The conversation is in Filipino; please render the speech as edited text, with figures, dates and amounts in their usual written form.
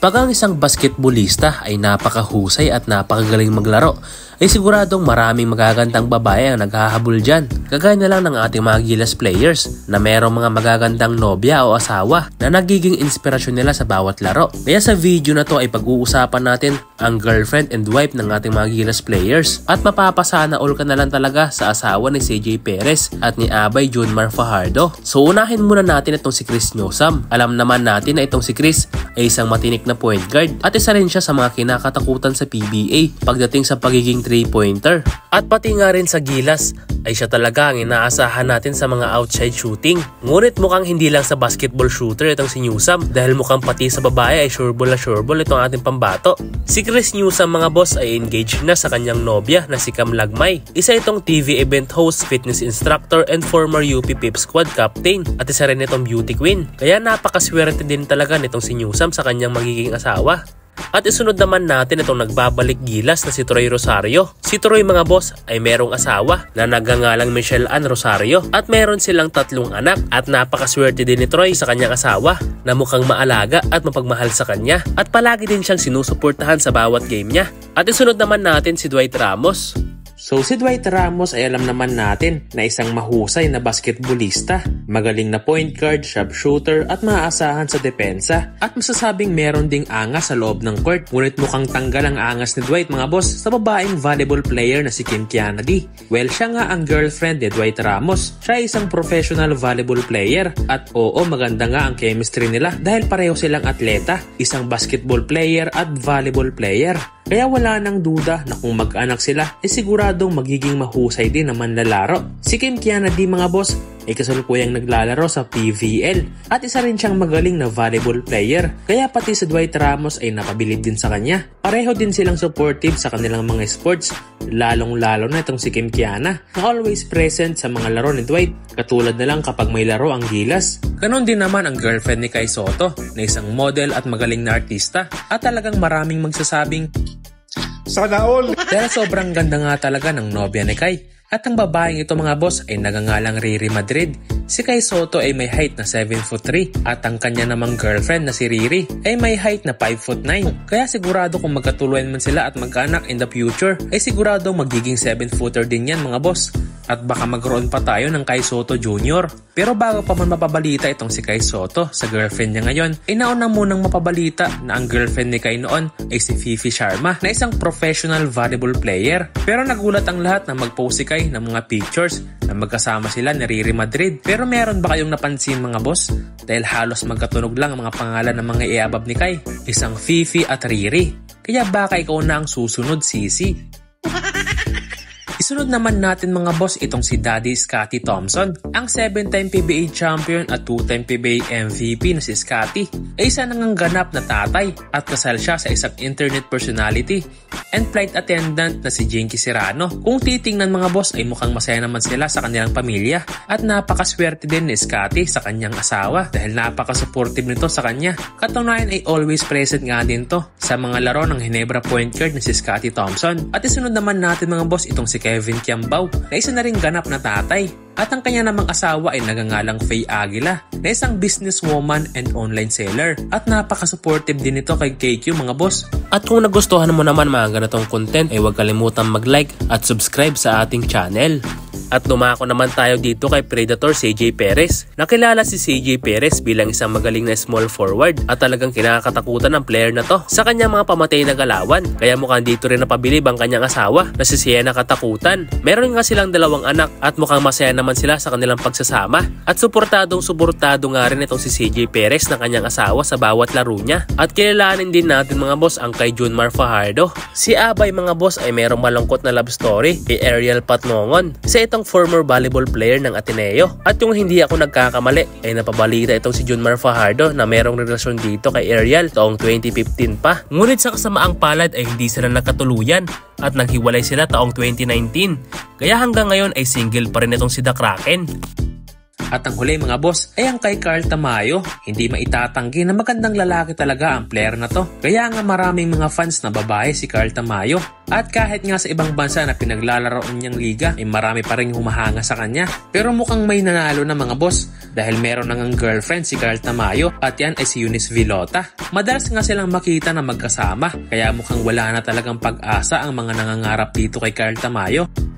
Pag ang isang basketballista ay napakahusay at napakagaling maglaro, ay siguradong maraming magagandang babae ang naghahabol dyan. Kagaya na lang ng ating mga Gilas players na merong mga magagandang nobya o asawa na nagiging inspirasyon nila sa bawat laro. Kaya sa video na to ay pag-uusapan natin ang girlfriend and wife ng ating mga Gilas players at mapapasana all ka na lang talaga sa asawa ni CJ Perez at ni Abay Junmar Fajardo. So unahin muna natin itong si Chris Newsome. Alam naman natin na itong si Chris ay isang matinik na point guard at isa rin siya sa mga kinakatakutan sa PBA pagdating sa pagiging 3-pointer. At pati nga rin sa Gilas ay siya talaga ang inaasahan natin sa mga outside shooting. Ngunit mukhang hindi lang sa basketball shooter itong si Newsome dahil mukhang pati sa babae ay sureball itong ating pambato. Si Chris Newsome mga boss ay engaged na sa kanyang nobya na si Cam Lagmay. Isa itong TV event host, fitness instructor and former UP Pep Squad captain at isa rin itong beauty queen. Kaya napakaswerte din talaga nitong si Newsome sa kanyang magiging asawa. At isunod naman natin itong nagbabalik Gilas na si Troy Rosario. Si Troy mga boss ay merong asawa na nagngangalang Michelle Ann Rosario at meron silang 3 anak at napakaswerte din ni Troy sa kanyang asawa na mukhang maalaga at mapagmahal sa kanya at palagi din siyang sinusuportahan sa bawat game niya. At isunod naman natin si Dwight Ramos. So si Dwight Ramos ay alam naman natin na isang mahusay na basketballista, magaling na point guard, sharpshooter at maaasahan sa depensa at masasabing meron ding angas sa loob ng court. Ngunit mukhang tanggal ang angas ni Dwight mga boss sa babaeng volleyball player na si Kim Kianadi. Well, siya nga ang girlfriend ni Dwight Ramos. Siya ay isang professional volleyball player at oo, maganda nga ang chemistry nila dahil pareho silang atleta, isang basketball player at volleyball player. Kaya wala nang duda na kung mag-anak sila, siguradong magiging mahusay din na manlalaro. Si Kim Kianadi mga boss ay kasalukuyang naglalaro sa PVL at isa rin siyang magaling na volleyball player. Kaya pati si Dwight Ramos ay napabilib din sa kanya. Pareho din silang supportive sa kanilang mga sports, lalong-lalo na itong si Kim Kiana na always present sa mga laro ni Dwight. Katulad na lang kapag may laro ang Gilas. Ganon din naman ang girlfriend ni Kai Sotto na isang model at magaling na artista at talagang maraming magsasabing sana all! Dahil sobrang ganda nga talaga ng nobya ni Kai. At ang babaeng ito mga boss ay nagangalang Riri Madrid. Si Kai Sotto ay may height na 7'3" at ang kanya namang girlfriend na si Riri ay may height na 5'9". Kaya sigurado kung magkatuluyan man sila at magkaanak in the future ay sigurado magiging 7-footer din yan mga boss. At baka magkaroon pa tayo ng Kai Sotto Jr. Pero bago pa man mapabalita itong si Kai Sotto sa girlfriend niya ngayon, ay nauna munang mapabalita na ang girlfriend ni Kai noon ay si Fifi Sharma na isang professional volleyball player. Pero nagulat ang lahat na mag-post si Kai ng mga pictures na magkasama sila ni Riri Madrid. Pero meron ba kayong napansin mga boss? Dahil halos magkatunog lang ang mga pangalan ng mga iabab ni Kai, isang Fifi at Riri. Kaya baka ikaw na ang susunod sisi. Isunod naman natin mga boss itong si Daddy Scottie Thompson. Ang 7-time PBA champion at 2-time PBA MVP na si Scottie ay isa nang ganap na tatay at kasal siya sa isang internet personality and flight attendant na si Jinky Serrano. Kung titingnan mga boss ay mukhang masaya naman sila sa kanilang pamilya at napakaswerte din ni Scottie sa kanyang asawa dahil napaka-supportive nito sa kanya. Katunayan ay always present nga din to sa mga laro ng Ginebra point guard na si Scottie Thompson. At isunod naman natin mga boss itong si Kevin Kiambao na isa na ring ganap na tatay. At ang kanya namang asawa ay nagangalang Faye Aguila na isang businesswoman and online seller. At napaka-supportive din ito kay KQ mga boss. At kung nagustuhan mo naman mga ganitong content ay huwag kalimutang mag-like at subscribe sa ating channel. At dumako naman tayo dito kay Predator CJ Perez. Nakilala si CJ Perez bilang isang magaling na small forward at talagang kinakatakutan ng player na to sa kanyang mga pamatay na galawan. Kaya mukhang dito rin napabilib ang kanyang asawa na si Sienna Katakutan. Meron nga silang 2 anak at mukhang masaya naman sila sa kanilang pagsasama. At suportado nga rin itong si CJ Perez ng kanyang asawa sa bawat laro niya. At kilalanin din natin mga boss ang kay Junmar Fajardo. Si Abay mga boss ay merong malungkot na love story kay Ariel Patmongon. Sa itong former volleyball player ng Ateneo. At yung hindi ako nagkakamali ay napabalita itong si Junmar Fajardo na merong relasyon dito kay Ariel taong 2015 pa. Ngunit sa kasamaang palad ay hindi sila nagkatuluyan at naghiwalay sila taong 2019. Kaya hanggang ngayon ay single pa rin itong si The Kraken. At ang huli mga boss ay ang kay Carl Tamayo. Hindi maitatanggi na magandang lalaki talaga ang player na to. Kaya nga maraming mga fans na babae si Carl Tamayo. At kahit nga sa ibang bansa na pinaglalaroan niyang liga ay marami pa rin humahanga sa kanya. Pero mukhang may nanalo na mga boss dahil meron nang girlfriend si Carl Tamayo at yan ay si Eunice Villota. Madalas nga silang makita na magkasama kaya mukhang wala na talagang pag-asa ang mga nangangarap dito kay Carl Tamayo.